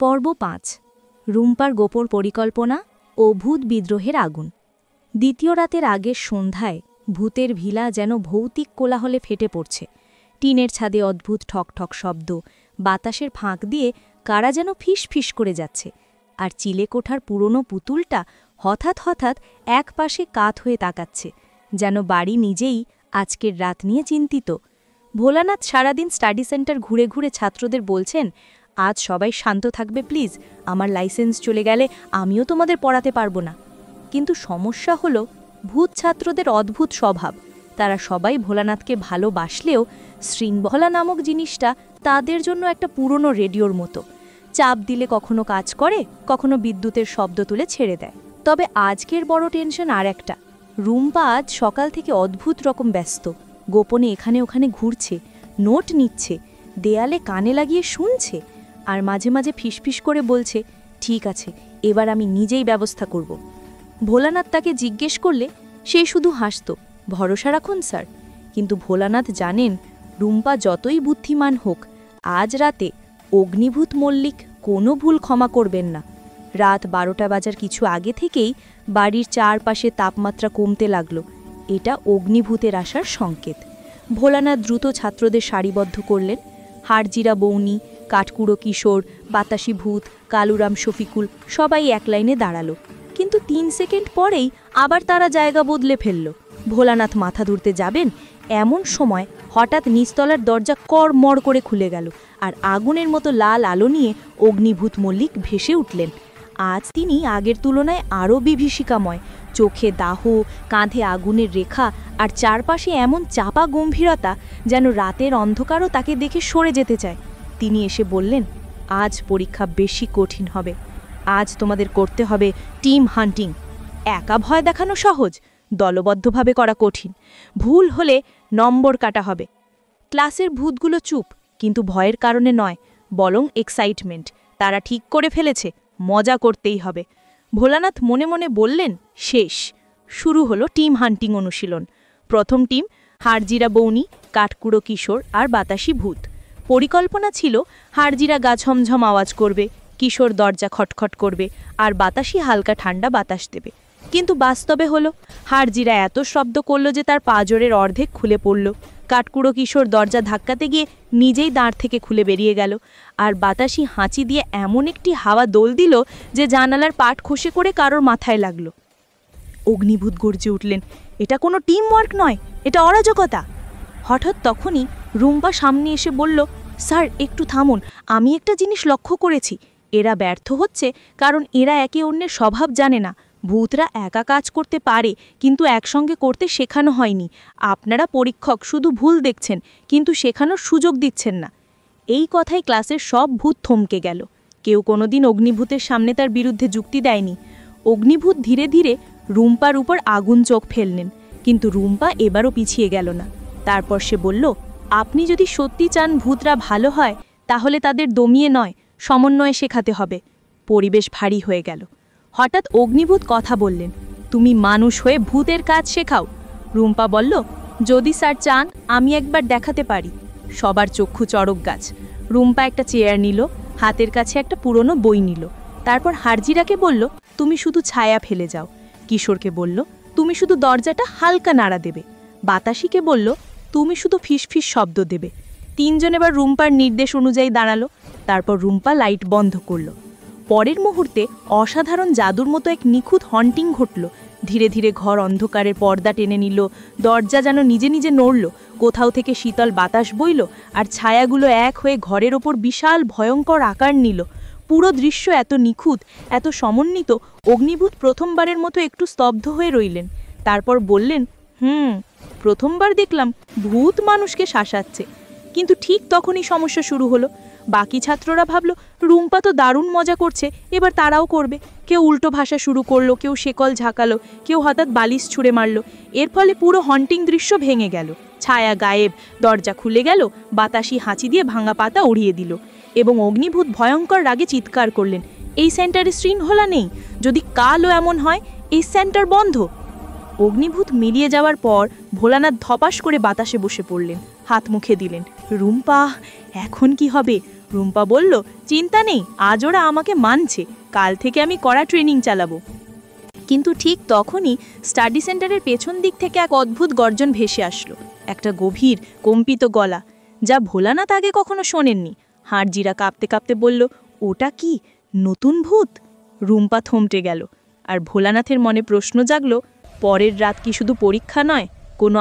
পর্ব ৫ রুম্পার গোপন পরিকল্পনা ও ভূত বিদ্রোহের আগুন। দ্বিতীয় রাতের আগের সন্ধ্যায় ভূতের ভিলা যেন ভৌতিক কোলাহলে ফেটে পড়ছে। টিনের ছাদে অদ্ভুত ঠকঠক শব্দ, বাতাসের ফাঁক দিয়ে কারা যেন ফিস ফিস করে যাচ্ছে, আর চিলেকোঠার পুরনো পুতুলটা হঠাৎ হঠাৎ এক পাশে কাত হয়ে তাকাচ্ছে, যেন বাড়ি নিজেই আজকের রাত নিয়ে চিন্তিত। ভোলানাথ সারাদিন স্টাডি সেন্টার ঘুরে ঘুরে ছাত্রদের বলছেন, আজ সবাই শান্ত থাকবে প্লিজ, আমার লাইসেন্স চলে গেলে আমিও তোমাদের পড়াতে পারবো না। কিন্তু সমস্যা হলো ভূত ছাত্রদের অদ্ভুত স্বভাব। তারা সবাই ভোলানাথকে ভালোবাসলেও শৃঙ্খলা নামক জিনিসটা তাদের জন্য একটা পুরনো রেডিওর মতো। চাপ দিলে কখনো কাজ করে, কখনো বিদ্যুতের শব্দ তুলে ছেড়ে দেয়। তবে আজকের বড় টেনশন আর একটা। রুম্পা আজ সকাল থেকে অদ্ভুত রকম ব্যস্ত। গোপনে এখানে ওখানে ঘুরছে, নোট নিচ্ছে, দেয়ালে কানে লাগিয়ে শুনছে, আর মাঝে মাঝে ফিসফিস করে বলছে, ঠিক আছে, এবার আমি নিজেই ব্যবস্থা করব। ভোলানাথ তাকে জিজ্ঞেস করলে সে শুধু হাসত, ভরসা রাখুন স্যার। কিন্তু ভোলানাথ জানেন, রুম্পা যতই বুদ্ধিমান হোক, আজ রাতে অগ্নিভূত মল্লিক কোনো ভুল ক্ষমা করবেন না। রাত 12টা বাজার কিছু আগে থেকেই বাড়ির চারপাশে তাপমাত্রা কমতে লাগল। এটা অগ্নিভূতের আসার সংকেত। ভোলানাথ দ্রুত ছাত্রদের সারিবদ্ধ করলেন। হারজিরা বৌনি, কাঠকুড়ো কিশোর, বাতাসি ভূত, কালুরাম শফিকুল সবাই এক লাইনে দাঁড়ালো। কিন্তু 3 সেকেন্ড পরেই আবার তারা জায়গা বদলে ফেলল। ভোলানাথ মাথা ধরতে যাবেন, এমন সময় হঠাৎ নিচতলার দরজা কড়মড় করে খুলে গেল, আর আগুনের মতো লাল আলো নিয়ে অগ্নিভূত মল্লিক ভেসে উঠলেন। আজ তিনি আগের তুলনায় আরও বিভীষিকাময়। চোখে দাহ, কাঁধে আগুনের রেখা, আর চারপাশে এমন চাপা গম্ভীরতা যেন রাতের অন্ধকারও তাকে দেখে সরে যেতে চায়। তিনি এসে বললেন, আজ পরীক্ষা বেশি কঠিন হবে। আজ তোমাদের করতে হবে টিম হান্টিং। একা ভয় দেখানো সহজ, দলবদ্ধভাবে করা কঠিন। ভুল হলে নম্বর কাটা হবে। ক্লাসের ভূতগুলো চুপ, কিন্তু ভয়ের কারণে নয়, বরং এক্সাইটমেন্ট। তারা ঠিক করে ফেলেছে, মজা করতেই হবে। ভোলানাথ মনে মনে বললেন, শেষ। শুরু হলো টিম হান্টিং অনুশীলন। প্রথম টিম হারজিরা বৌনি, কাঠকুড়ো কিশোর আর বাতাসি ভূত। পরিকল্পনা ছিল হারজিরা গা ঝমঝম আওয়াজ করবে, কিশোর দরজা খটখট করবে, আর বাতাসি হালকা ঠান্ডা বাতাস দেবে। কিন্তু বাস্তবে হলো, হারজিরা এত শব্দ করল যে তার পাঁজরের অর্ধেক খুলে পড়ল। কাঠকুড়ো কিশোর দরজা ধাক্কাতে গিয়ে নিজেই দাঁড় থেকে খুলে বেরিয়ে গেল, আর বাতাসি হাঁচি দিয়ে এমন একটি হাওয়া দোল দিল যে জানালার পাট খসে করে কারোর মাথায় লাগল। অগ্নিভূত গর্জে উঠলেন, এটা কোনো টিম ওয়ার্ক নয়, এটা অরাজকতা। হঠাৎ তখনই রুম্পা সামনে এসে বলল, স্যার একটু থামুন, আমি একটা জিনিস লক্ষ্য করেছি। এরা ব্যর্থ হচ্ছে কারণ এরা একে অন্যের স্বভাব জানে না। ভূতরা একা কাজ করতে পারে, কিন্তু একসঙ্গে করতে শেখানো হয়নি। আপনারা পরীক্ষক, শুধু ভুল দেখছেন, কিন্তু শেখানোর সুযোগ দিচ্ছেন না। এই কথায় ক্লাসের সব ভূত থমকে গেল। কেউ কোনোদিন অগ্নিভূতের সামনে তার বিরুদ্ধে যুক্তি দেয়নি। অগ্নিভূত ধীরে ধীরে রুম্পার উপর আগুন চোখ ফেললেন, কিন্তু রুম্পা এবারও পিছিয়ে গেল না। তারপর সে বলল, আপনি যদি সত্যি চান ভূতরা ভালো হয়, তাহলে তাদের দমিয়ে নয়, সমন্বয়ে শেখাতে হবে। পরিবেশ ভারী হয়ে গেল। হঠাৎ অগ্নিভূত কথা বললেন, তুমি মানুষ হয়ে ভূতের কাজ শেখাও। রুম্পা বলল, যদি স্যার চান আমি একবার দেখাতে পারি। সবার চক্ষু চড়ক গাছ। রুম্পা একটা চেয়ার নিল, হাতের কাছে একটা পুরনো বই নিল। তারপর হারজিরাকে বলল, তুমি শুধু ছায়া ফেলে যাও। কিশোরকে বলল, তুমি শুধু দরজাটা হালকা নাড়া দেবে। বাতাসিকে বলল, তুমি শুধু ফিসফিস শব্দ দেবে। 3 জন এবার রুম্পার নির্দেশ অনুযায়ী দাঁড়ালো। তারপর রুম্পা লাইট বন্ধ করল। পরের মুহূর্তে অসাধারণ জাদুর মতো এক নিখুঁত হন্টিং ঘটল। ধীরে ধীরে ঘর অন্ধকারের পর্দা টেনে নিল, দরজা যেন নিজে নিজে নড়ল, কোথাও থেকে শীতল বাতাস বইল, আর ছায়াগুলো এক হয়ে ঘরের ওপর বিশাল ভয়ঙ্কর আকার নিল। পুরো দৃশ্য এত নিখুঁত, এত সমন্বিত, অগ্নিভূত প্রথমবারের মতো একটু স্তব্ধ হয়ে রইলেন। তারপর বললেন, প্রথমবার দেখলাম ভূত মানুষকে শাসাচ্ছে। কিন্তু ঠিক তখনই সমস্যা শুরু হলো। বাকি ছাত্ররা ভাবল, রুম্পা তো দারুণ মজা করছে, এবার তারাও করবে। কেউ উল্টো ভাষা শুরু করলো, কেউ শেকল ঝাঁকালো, কেউ হঠাৎ বালিশ ছুঁড়ে মারল। এর ফলে পুরো হন্টিং দৃশ্য ভেঙে গেল। ছায়া গায়েব, দরজা খুলে গেল, বাতাসি হাঁচি দিয়ে ভাঙা পাতা উড়িয়ে দিল, এবং অগ্নিভূত ভয়ঙ্কর রাগে চিৎকার করলেন, এই সেন্টারে শৃঙ্খলা নেই। যদি কালও এমন হয়, এই সেন্টার বন্ধ। অগ্নিভূত মিলিয়ে যাওয়ার পর ভোলানাথ ধপাস করে বাতাসে বসে পড়লেন, হাত মুখে দিলেন। রুম্পা, এখন কি হবে? রুম্পা বলল, চিন্তা নেই, আজ ওরা আমাকে মানছে, কাল থেকে আমি কড়া ট্রেনিং চালাবো। কিন্তু ঠিক তখনই স্টাডি সেন্টারের পেছন দিক থেকে এক অদ্ভুত গর্জন ভেসে আসলো, একটা গভীর কম্পিত গলা, যা ভোলানাথ আগে কখনো শোনেননি। হাড়জিরা কাঁপতে কাঁপতে বলল, ওটা কি নতুন ভূত? রুম্পা থমটে গেল, আর ভোলানাথের মনে প্রশ্ন জাগলো, পরের রাত কি শুধু পরীক্ষা নয়, কোনো